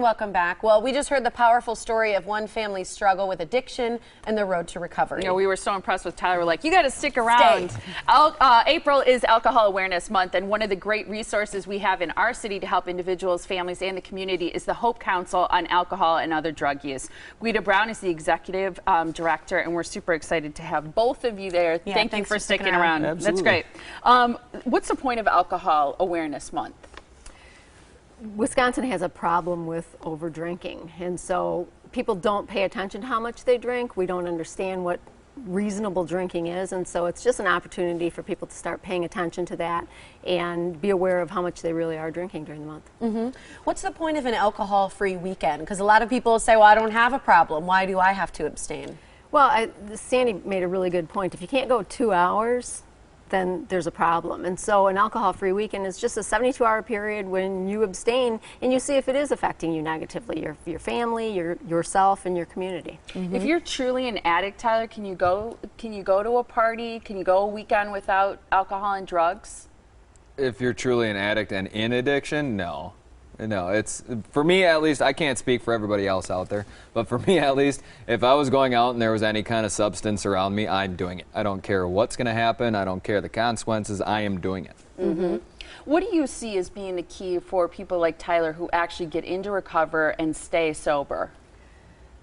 welcome back. Well, we just heard the powerful story of one family's struggle with addiction and the road to recovery. You know, we were so impressed with Tyler. We're like, you got to stick around. April is Alcohol Awareness Month, and one of the great resources we have in our city to help individuals, families, and the community is the Hope Council on Alcohol and Other Drug Use. Guida Brown is the executive director, and we're super excited to have both of you there. Yeah, Thank you for sticking around. Absolutely. That's great. What's the point of Alcohol Awareness Month? Wisconsin has a problem with over drinking, and so people don't pay attention to how much they drink. We don't understand what reasonable drinking is, and so it's just an opportunity for people to start paying attention to that and be aware of how much they really are drinking during the month. What's the point of an alcohol-free weekend? Because a lot of people say, well, I don't have a problem. Why do I have to abstain? Well, Sandy made a really good point. If you can't go 2 hours, then there's a problem. And so an alcohol-free weekend is just a 72-hour period when you abstain and you see if it is affecting you negatively, your family, yourself, and your community. If you're truly an addict, Tyler, can you go to a party? Can you go a weekend without alcohol and drugs? If you're truly an addict and in addiction, no. No, it's, for me at least, I can't speak for everybody else out there, but for me at least, if I was going out and there was any kind of substance around me, I'm doing it. I don't care what's going to happen. I don't care the consequences. I am doing it. What do you see as being the key for people like Tyler who actually get into recovery and stay sober?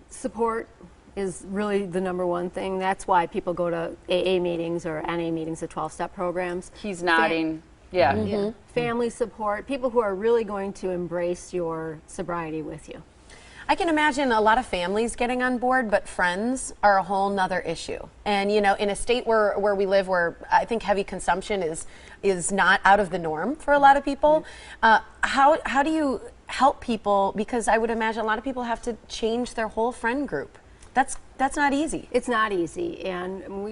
Support is really the #1 thing. That's why people go to AA meetings or NA meetings, the 12-step programs. He's nodding. Yeah. Family support, people who are really going to embrace your sobriety with you. I can imagine a lot of families getting on board, but friends are a whole nother issue. And you know, in a state where we live, where I think heavy consumption is not out of the norm for a lot of people, how do you help people? Because I would imagine a lot of people have to change their whole friend group. That's not easy. It's not easy, and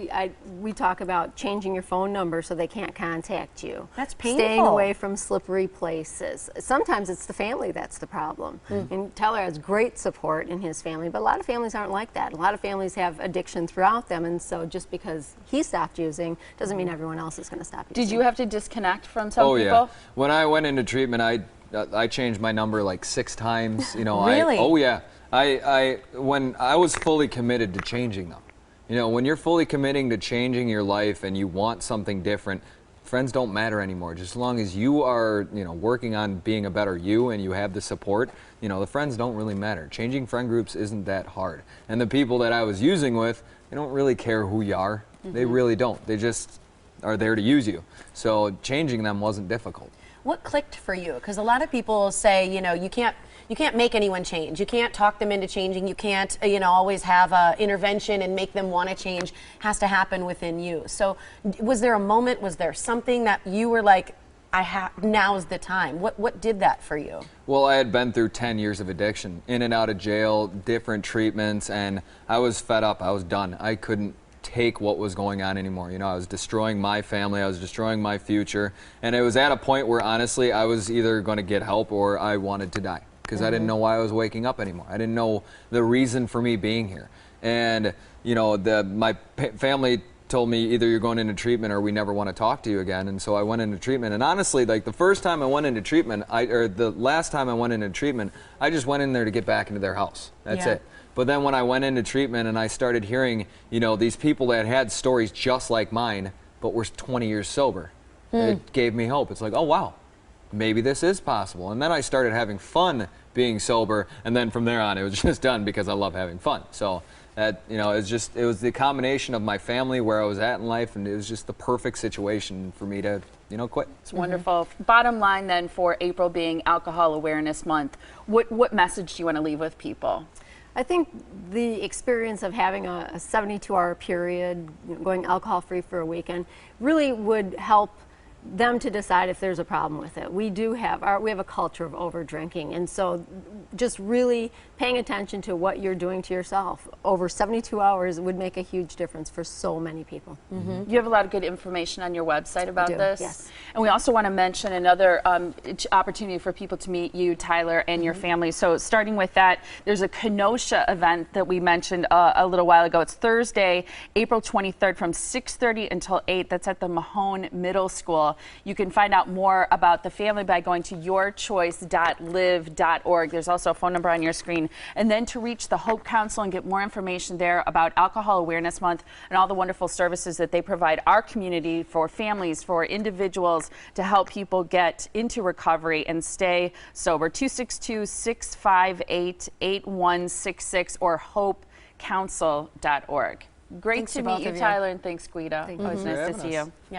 we talk about changing your phone number so they can't contact you. That's painful. Staying away from slippery places. Sometimes it's the family that's the problem. And Tyler has great support in his family, but a lot of families aren't like that. A lot of families have addiction throughout them, and so just because he stopped using doesn't mean everyone else is going to stop using. Did you have to disconnect from some people? Yeah. When I went into treatment, I changed my number like 6 times. You know, Really? Oh yeah. When I was fully committed to changing them. You know, when you're fully committing to changing your life and you want something different, friends don't matter anymore. Just as long as you are, you know, working on being a better you and you have the support, you know, the friends don't really matter. Changing friend groups isn't that hard. And the people that I was using with, they don't really care who you are. They really don't. They just are there to use you. So changing them wasn't difficult. What clicked for you? Because a lot of people say, you know, you can't make anyone change. You can't talk them into changing. You can't, you know, always have an intervention and make them want to change. It has to happen within you. So was there a moment, was there something that you were like, now's the time? What did that for you? Well, I had been through 10 years of addiction, in and out of jail, different treatments, and I was fed up. I was done. I couldn't take what was going on anymore. You know, I was destroying my family, I was destroying my future, and it was at a point where honestly I was either going to get help or I wanted to die, because I didn't know why I was waking up anymore. I didn't know the reason for me being here. And you know, my family told me either you're going into treatment or we never want to talk to you again. And so I went into treatment, and honestly, like the first time I went into treatment, or the last time I went into treatment, I just went in there to get back into their house. That's it. But then when I went into treatment and I started hearing, you know, these people that had stories just like mine, but were 20 years sober, it gave me hope. It's like, oh wow, maybe this is possible. And then I started having fun being sober, and then from there on it was just done because I love having fun. So that, you know, it was the combination of my family, where I was at in life, and it was just the perfect situation for me to, you know, quit. It's wonderful. Bottom line then, for April being Alcohol Awareness Month, what message do you want to leave with people? I think the experience of having a 72-hour period, going alcohol-free for a weekend, really would help them to decide if there's a problem with it. We have a culture of over drinking, and so just really paying attention to what you're doing to yourself over 72 hours would make a huge difference for so many people. You have a lot of good information on your website about this. Yes. And we also want to mention another opportunity for people to meet you, Tyler, and your family. So starting with that, there's a Kenosha event that we mentioned a little while ago. It's Thursday, April 23rd from 6:30 until 8. That's at the Mahone Middle School. Council. You can find out more about the family by going to yourchoice.live.org. There's also a phone number on your screen. And then to reach the Hope Council and get more information there about Alcohol Awareness Month and all the wonderful services that they provide our community, for families, for individuals, to help people get into recovery and stay sober. 262-658-8166 or hopecouncil.org. Great Thanks to to meet both you, of you. Tyler, and thanks, Guida. Thank Always you. nice to Thanks for see having you. us.